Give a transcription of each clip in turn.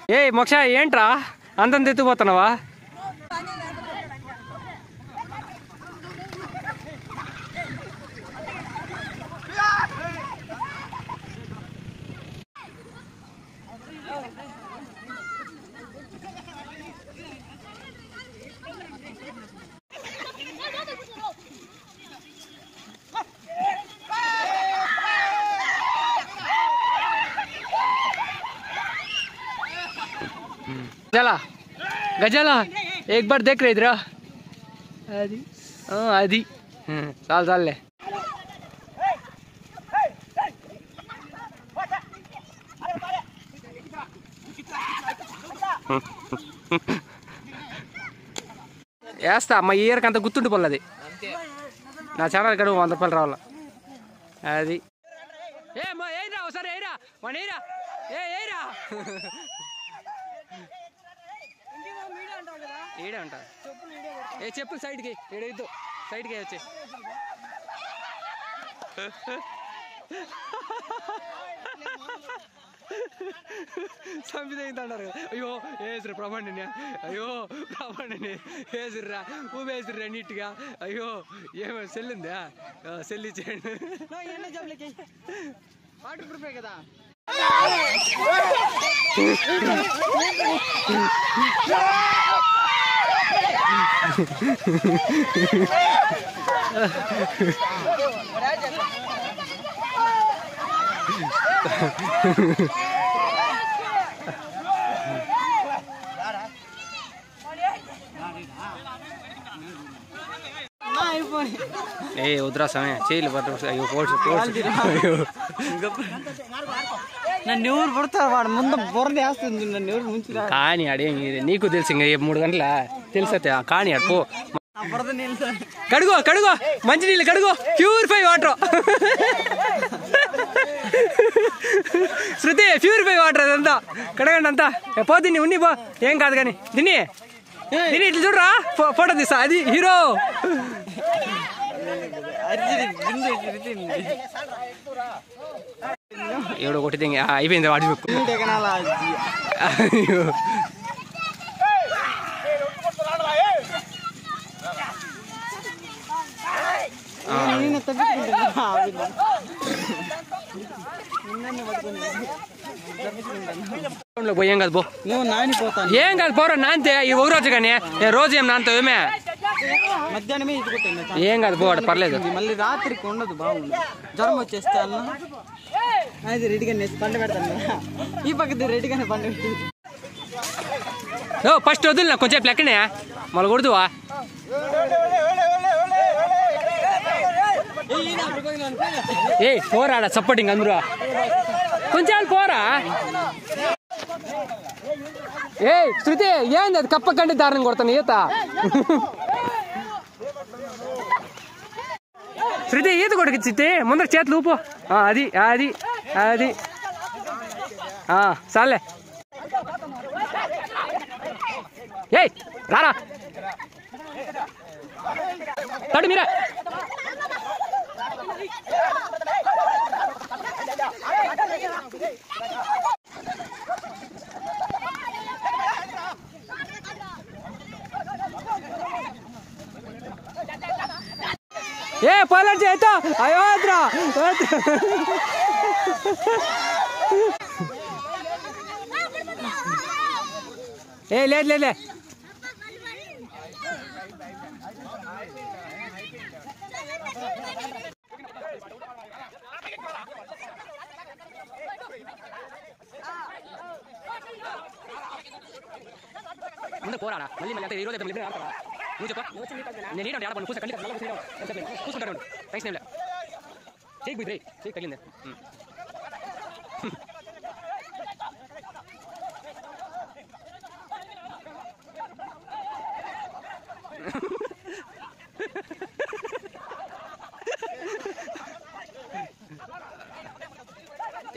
ఏ మోక్ష ఏంట్రా అంతంత ఎత్తుపోతున్నావా? गजाला गजाला एक बार देख रहे इधर आदि आदि चाल चाल ले వేస్తా మా ఇయర్కి అంత గుర్తుండిపోలేదు అది నా ఛానల్ కడుగు 100 రూపాయలు రావాల అది ఏ మా ఏరా ఒకసారి ఏరా మన ఏరా ఏరా ఏడే అంట ఏ చెప్పులు సైడ్కి ఏడైద్దు సైడ్కి వచ్చే సంపిదైందంటారు అయ్యో వేసిరు ప్రమాణిని అయ్యో ప్రమాణిని వేసిర్రా ఊవేసిర్రా నీట్గా అయ్యో ఏమో సెల్లుందా సెల్ ఇచ్చేయండి వాటర్ ప్రూఫే కదా ఏ ఉద్రా సమయం చేయలు అయ్యో నన్ను ఎవరు పడతారు వాడు ముందు బురద వేస్తుంది నన్ను ఎవరు ముంచి కానీ అడేం నీకు తెలుసు ఇంకా 3 గంటల తెలుసా కానీ అడుపు కడుగో కడుగో మంచి నీళ్ళు కడుగో ప్యూరిఫై వాటర్ శృతి ప్యూరిఫై వాటర్ అదంతా కడగండి అంతా పో దీన్ని ఉన్ని పో ఏం కాదు కానీ దీన్ని దీన్ని ఇట్లా చూడరా ఫోటో తీస్తా అది హీరో ఎవడో కొట్టి అయిపోయింది వాడి ఏం కాదు పో ఏం కాదు పోరా నాంతే ఈ ఒక రోజు కానీ రోజు ఏం నాంతావు ఏమే మధ్యాహ్నమే ఏం కాదు పో పర్లేదు మళ్ళీ రాత్రికి ఉండదు బాగుంది జ్వరం వచ్చేస్తే అన్న అది రెడీగానే పంట పెడతాను ఈ పక్కది రెడీగానే పంట పెట్టి ఫస్ట్ వదులు నాకు కొంచెం లెక్కనే మళ్ళీ కొడుతువా ఏ పోరాడా సపోర్టింగ్ అందరూ కొంచెం పోరా ఏ శృతి ఏంది అది కప్ప కండి దారుణం కొడతాను ఈత శృతి ఈత కొడుకుచ్చితే ముందర చేతులు ఊపు అది అది అది చాలే ఏయ్ రారా తడు మీరా ఏ పోలాడు చేతో అయోద్రా ఏ లేదు లేదులే ముందు పోరాడా మళ్ళీ మళ్ళీ ఈ రోజు నువ్వు చెప్ప నేను ఏంటంటే ఆడపడి కూర్చో కండి కూర్చుంటాను థ్యాంక్స్ నేమ్లే చేయి బుద్ధి చేయి తగిలిందే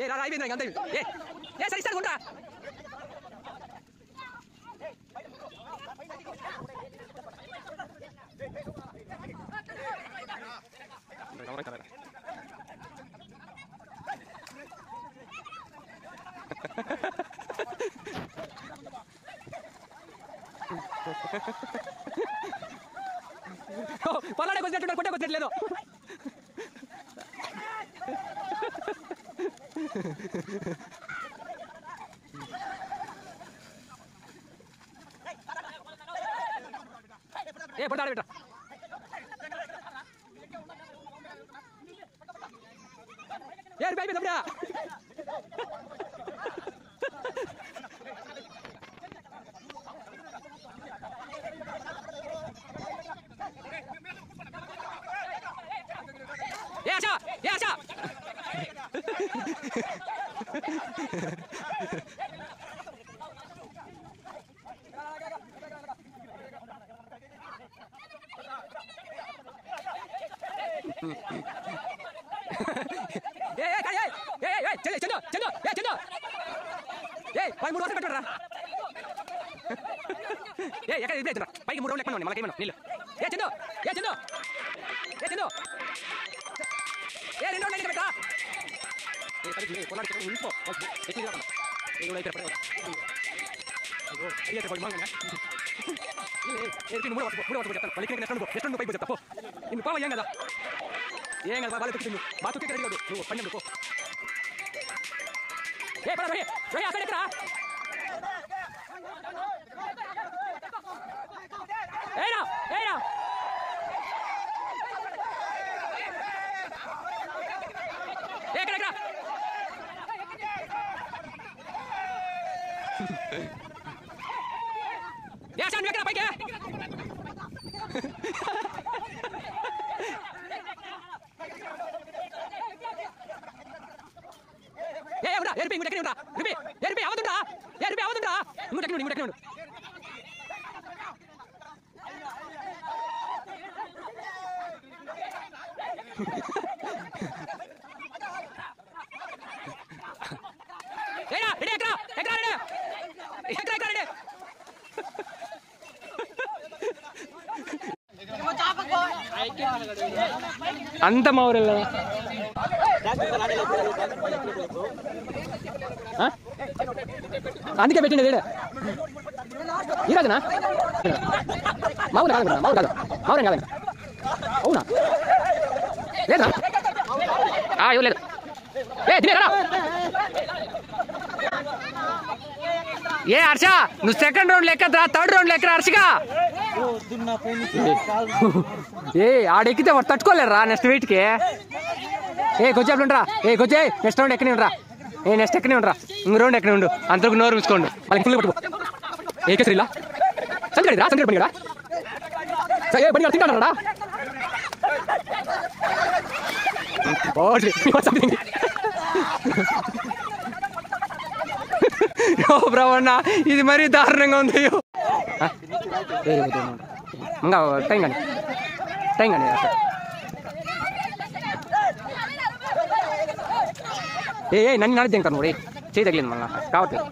ఏ రా అయిపోయింది అంత ఏ సరి సరి ఉంటా పొలాడే కొద్దినట్టు కొట్టే కొద్దిలేదు. ఏ పొట్టాడు బిడ్డ ఏ పైపు తప్పడా ఏ ఆశా ఏ ఆశా పైకి 3 రౌండ్లు ఎక్కడ మనకేమన్నా నీళ్ళు ఏ చందు ఏ చందు ఏ చందు ఏ 2 రౌండ్లు పెట్టా ఏం కదా ఏం కదా బాగా చెప్తుంది బాగా తుక్కి కాదు నువ్వు పని అనుకో ఏ పద రోహి రోహి అక్కడ ఎక్కడ ఏరా ఏరా ఎక్కడ ఎక్కడ ఏ సాన్ ఎక్కడ పైకి ఏ ఉండా ఎర్పి ఇంగ ఎక్కడ ఉండా ఎర్పి ఎర్పి అవదుండా ఎర్పి అవదుండా ఇంగ ఎక్కడ ఉండు ఏరా రెడీ ఎక్కడ ఎక్కడ రెడీ ఎక్కడ ఎక్కడ రెడీ అంత మౌరెల్ల అందుకే పెట్టింది వేడే ఈ రోజునా మామూలు కాదు మామూలు కాదు మామూలు కాదు అవునా లేదా ఇవ్వ లేదు ఏ తినేరా ఏ హర్ష నువ్వు సెకండ్ రౌండ్ లెక్కరా థర్డ్ రౌండ్ లెక్కరా హర్షగా ఏ ఆడెక్కితే వాడు తట్టుకోలేరా నెక్స్ట్ వెయిట్కి ఏ కొంచెం ఉండరా ఏ కొంచెం నెక్స్ట్ రౌండ్ ఎక్కనే ఉండరా ఏ నెక్స్ట్ ఎక్కనే ఉండరా ఇంక రౌండ్ ఎక్కనే ఉండు అంతకు నోరు ఉంచుకోండి మళ్ళీ ఫుల్ పట్టుకో ఏకేసరిలా సంజయ్ రా సంజయ్ పని కదా ఏ పని తింటాడరా బ్రవణ ఇది మరీ దారుణంగా ఉంది ఇంకా టైం కానీ ఏ నన్ను నన్ను తింటాను నువ్వు చేయి తగిలింది మళ్ళీ కావట్లేదు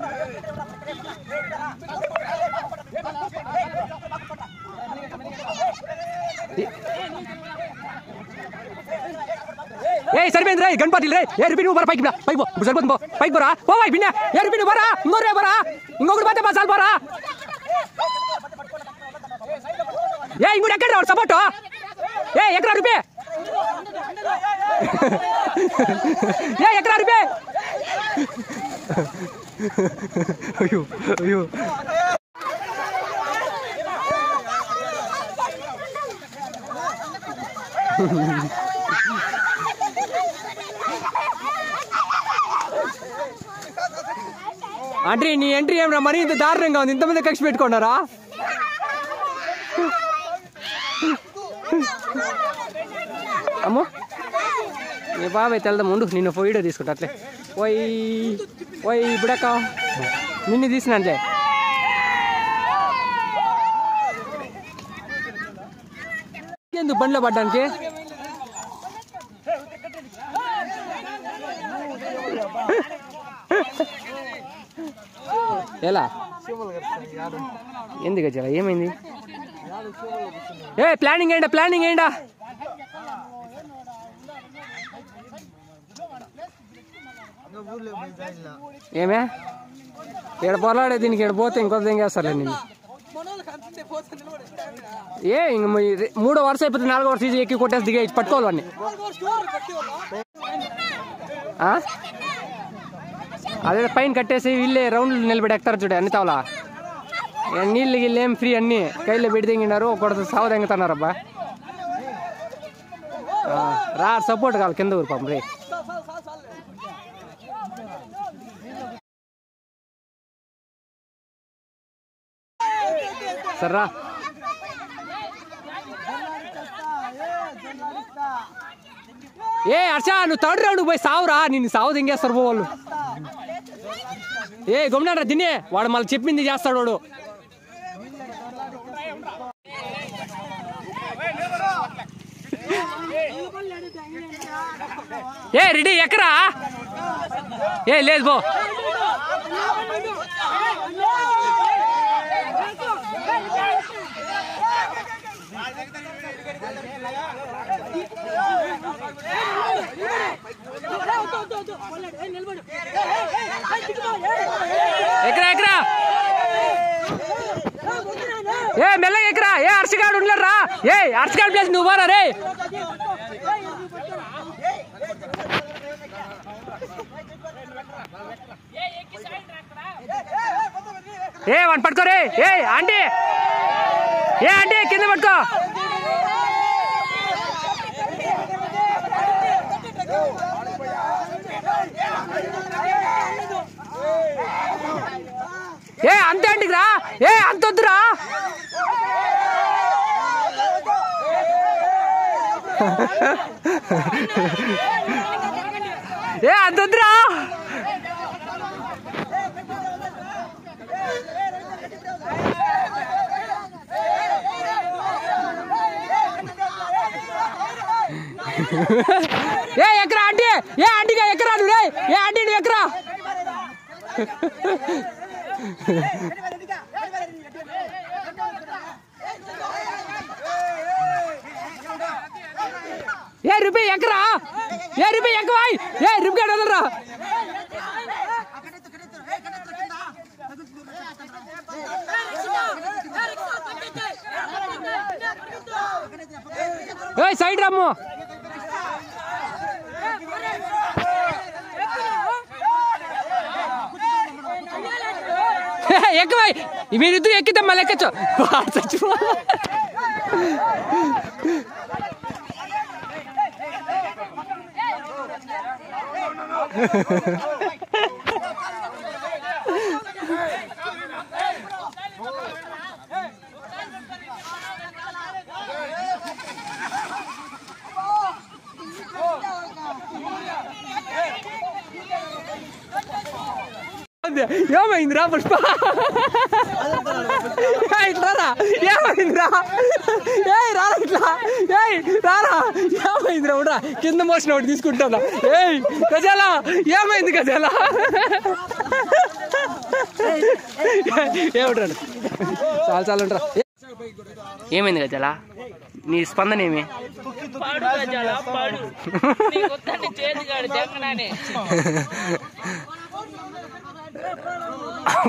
ఏ సరిపోయింది రే గణపతి రే ఏ రిపీ నువ్వు పైకి పైకి ఇప్పుడు సరిపోతుంది పైకి పోరా పోవాయి పిన్న ఏ రిపీ నువ్వు పోరా ఇంకో రే పోరా ఇంకొకటి పోతే మసాలు పోరా ఏ ఇంకోటి ఎక్కడ రావు సపోర్ట్ ఏ ఎక్కడ రూపే ఏ ఎక్కడ రూపే అయ్యో అయ్యో అంటే నీ ఎంట్రీ ఏమన్నా మరీ ఇంత దారుణంగా ఉంది ఇంతమంది కక్షి పెట్టుకున్నారా అమ్మో నీ బాబాయ్ తెల్దాం ఉండు నిన్ను వీడియో తీసుకుంటా అట్లే పోయి పోయి ఇప్పుడక్క నిన్ను తీసినట్లే ఎందుకు బండ్లో పడ్డానికి ఎలా ఎందుకు వచ్చా ఏమైంది ఏ ప్లానింగ్ ఏంటా ప్లానింగ్ ఏంటా ఏమే ఇక్కడ పొలాడే దీనికి ఇక్కడ పోతే ఇంకొక ఏం చేస్తారులే నేను ఏ ఇంక 3వ వరుస అయిపోతే 4వ వరుస ఎక్కి కొట్టేసి దిగే పట్టుకోవాలి వాడిని. అదే పైన కట్టేసి వీళ్ళే రౌండ్లు నిలబెట్టి ఎక్కుతారు చూడే అన్ని తావలా. నీళ్ళు గిళ్ళు ఏం ఫ్రీ అన్ని కైలో పెట్టి దిగినారు ఒకటి సావ తెంగుతున్నారు అబ్బా. రా సపోర్ట్ కావాలి కింద ఊరు పాపం రే. సర్రా ఏ హర్ష నువ్వు థర్డ్ రౌండ్ పోయి సావురా, నిన్ను సావు దింగేస్తారు పో వాళ్ళు. ఏ గమ్మునారా తినే వాడు మళ్ళీ చెప్పింది చేస్తాడు వాడు. ఏ రెడీ ఎక్కరా? ఏ లేదు పో. ఎక్కరా ఎక్కరా ఏ మెల్లగా ఎక్కరా. ఏ అర్షగాడు ఉండలేరా. ఏ అర్షగాడు ప్లేస్ నువ్వు పోరా రే. ఏ వాడిని పట్టుకోరే. ఏ ఆంటీ ఏ ఆంటీ కింద పట్టుకో. ఏ అంతే అంటికి రా. ఏ అంత వద్దురా. ఏ అంత వద్దురా. ఏ ఎక్కరా ఆంటీ. ఏ ఆంటీగా ఎక్కరా నువ్వు రే. ఏ ఆంటీ నువ్వు ఎక్కరా. ఏ రూపీ ఎక్కరా. ఏ రూపీ ఎక్కవాయ్. ఏ రూపీ వదలరా. ఏ సైడ్ రమ్ము. ఎక్కవాయ్ మీరిద్దరు ఎక్కితే మళ్ళీ ఎక్కచ్చు. ఏమైందిరా పుష్ప. ఇట్లారా ఏమైందిరా. ఏ రారా ఇట్లా. ఏ రారా ఏమైందిరా. ఉండరా కింద మోసిన ఒకటి తీసుకుంటానా. ఏ గజాలా ఏమైంది గజాలా. ఏమిట్రా చాలా చాలా ఉంటారా. ఏమైంది గజాలా నీ స్పందన ఏమి.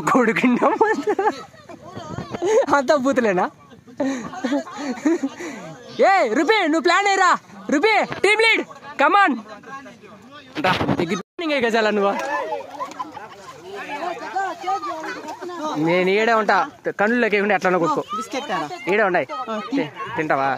కొడుకుండా అంతా బూతులేనా. ఏ రూపీ నువ్వు ప్లాన్ అయ్యరా. రూపీ టీమ్ లీడ్ కమాన్ గజాలా నువ్వు. నేను ఈడే ఉంటా కళ్ళులోకి ఉండి ఎట్లా కొట్టుకో. ఈడే ఉన్నాయి తింటావా.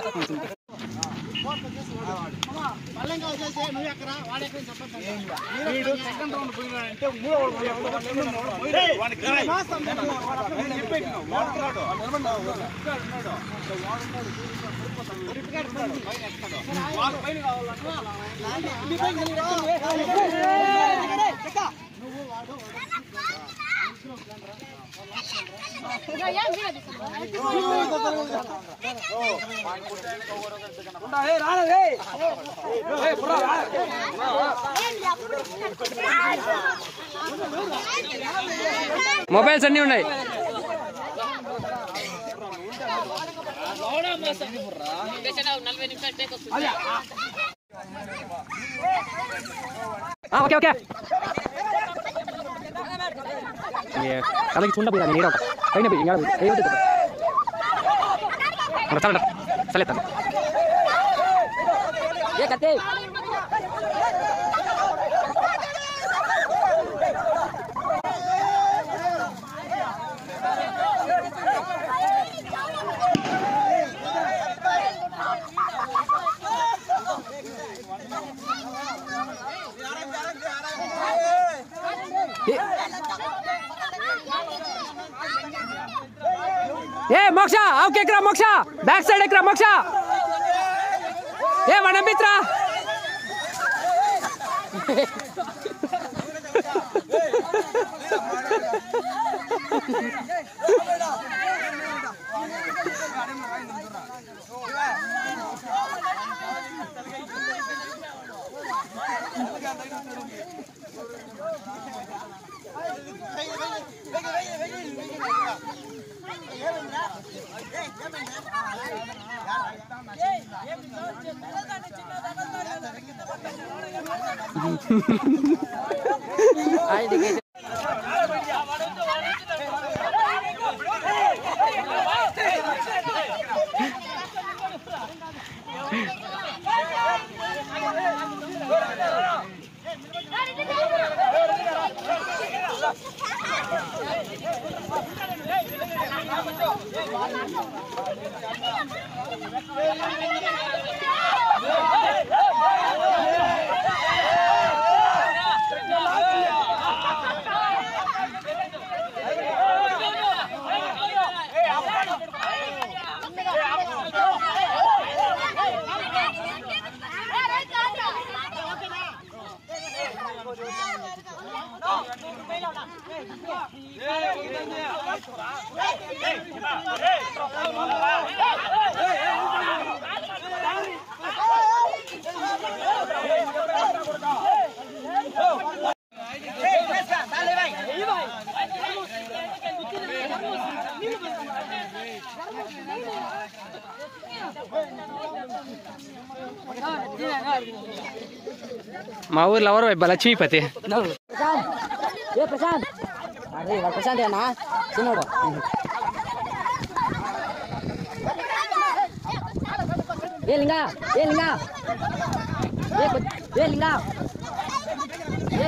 మొబైల్స్ అన్నీ ఉన్నాయి. ఓకే ఓకే అలాగే చూడ పైన చల్లరా చల్లేస్తాను ఏ కత్తి ఏ మోక్ష ఓకే ఎక్కరా మోక్ష బ్యాక్ సైడ్ ఎక్కరా మోక్ష ఏ వనమిత్ర మా ఊర్లో ఎవరు లక్ష్మీపతి ఏ ప్రశాంత్ అరే ప్రశాంత్ అన్నా చిన్నోడు ఏ లింగా ఏ లింగా ఏ లింగా ఏ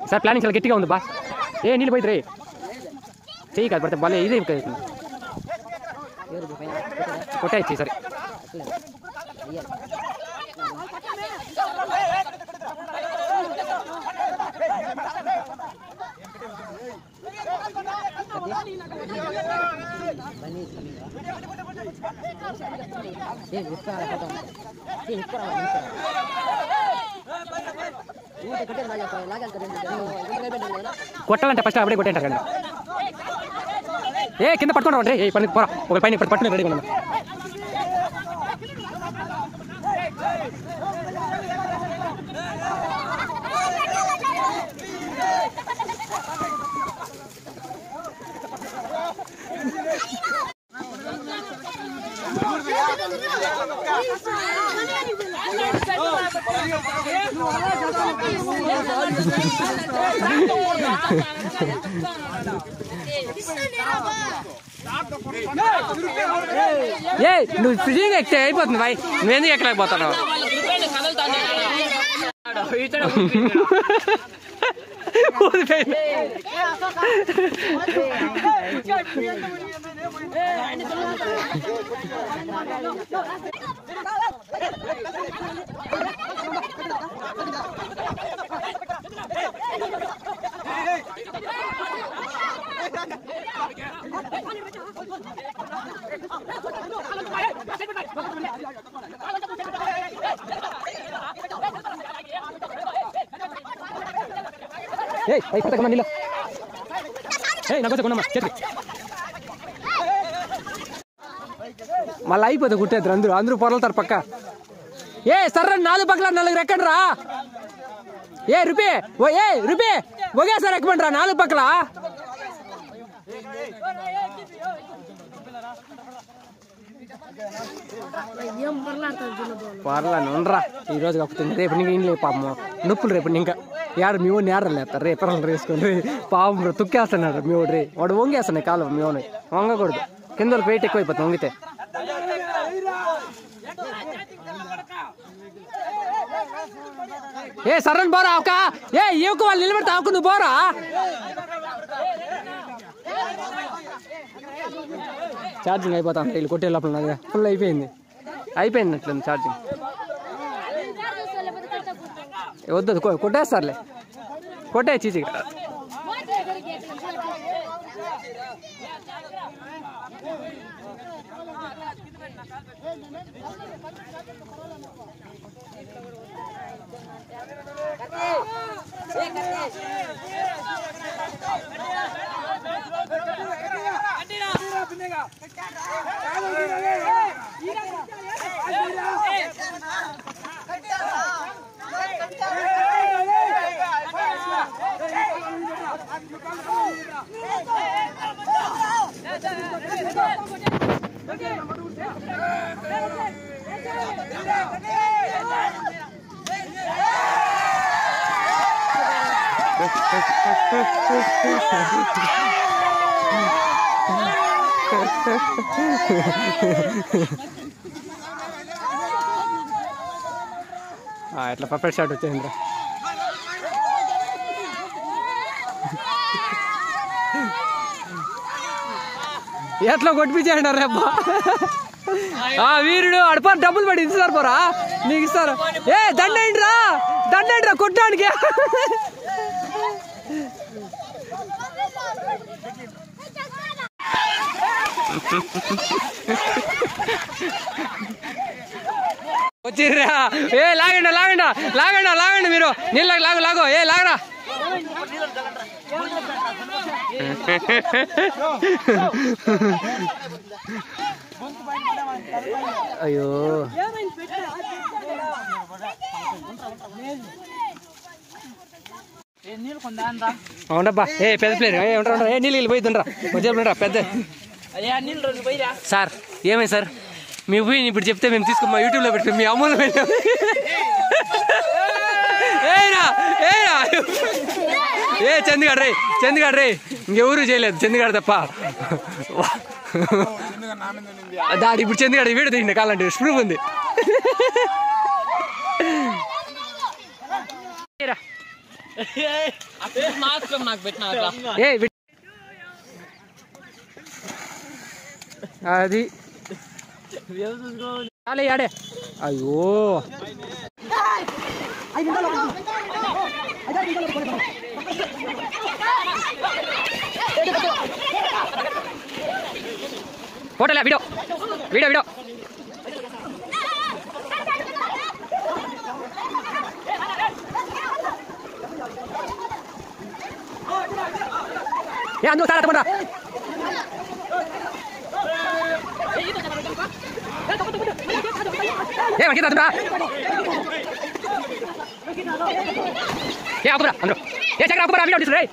సార్ ప్లానింగ్ చాలా గట్టిగా ఉంది బా ఏ నీళ్ళు పోయిద్ది రే చెయ్యి కాదు పడితే బాగా ఇదే కొట్టాయి సరే కొట్టాలంటే ఫస్ట్ అప్పుడే కొట్టేంటారు కదా ఏ కింద పట్టుకోండి రే పని పోరా ఒక పైన ఇప్పుడు పట్టుకుని రెడీగా ఉన్నా ఏ నువ్వు ఫ్రీగా ఎక్కితే అయిపోతుంది భాయ్ నువ్వేందుకు ఎక్కలేకపోతున్నావు అయిపోతా నీళ్ళు నాకు మళ్ళీ అయిపోతుంది కుట్టేద్దరు అందరూ పొరలుతారు పక్క. సర్ర 4 పక్కల 4 ఎక్కండి రా. రూపీ ఒకేసారి ఎక్కమంటారా 4 పక్కల. పర్లా ఉండరా ఈ రోజు కాకపోతుంది రేపు నీకు ఇంట్లో పాపం నొప్పులు రేపు ఇంకా మీ వాడిని ఏడలేస్తారు రేపు ఎర్రలు వేసుకొని పాపం తుక్కేస్తున్నాడు మీ వాడు వాడు వంగేస్తున్నాయి కాలం మీ వాడిని వంగకూడదు కింద వెయిట్ ఎక్కువైపోతుంది వంగితే. సర్రని పోరా ఒక ఈవక వాళ్ళు నిలబెడతా ఆకు నువ్వు పోరా. ఛార్జింగ్ అయిపోతాను వీళ్ళు కొట్టే లోపల ఫుల్ అయిపోయింది ఛార్జింగ్. వద్దు కొట్టేస్తారులే కొట్టే చీచి. ఇట్లా పర్ఫెక్ట్ షాట్ వచ్చేసింది. ఎట్లా కొట్టిపించేయండి రేపా వీరుడు అడప డబ్బులు పడి ఇస్తారు పోరా నీకు ఇస్తారు. దండేంటి రా కొట్టడానికి. వచ్చిర్రా లాగండి మీరు నీళ్ళకి లాగో లాగరా. అయ్యో అవునబ్బా పెద్ద ప్లేయర్ ఉంటా నీళ్ళు పోయిద్దుండ్రా వచ్చేరా పెద్ద. సార్ ఏమై సార్ మీ పోయి ఇప్పుడు చెప్తే మేము తీసుకో మా యూట్యూబ్లో పెడతాం మీ అమ్మలో పెట్టాం. చంద్గాడు రే ఇంకెవరు చేయలేదు చంద్గాడు తప్ప. దాడి ఇప్పుడు చంద్గాడు వీడియో తీయండి కావాలంటే స్ప్రూఫ్ ఉంది. అది ఆడే అయ్యో ఫోటోలే వీడియో అందులో సార్ తప్పకుండా ఆకురా అందరూ చక్ర ఆకురా వీడియో తీసుకురా.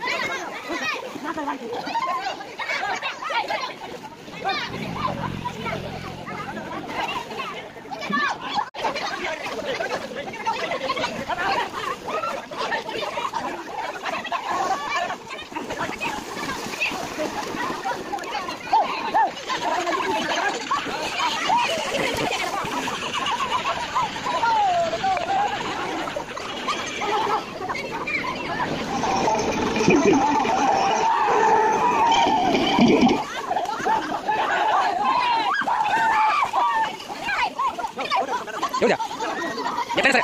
ఎక్కడ సరే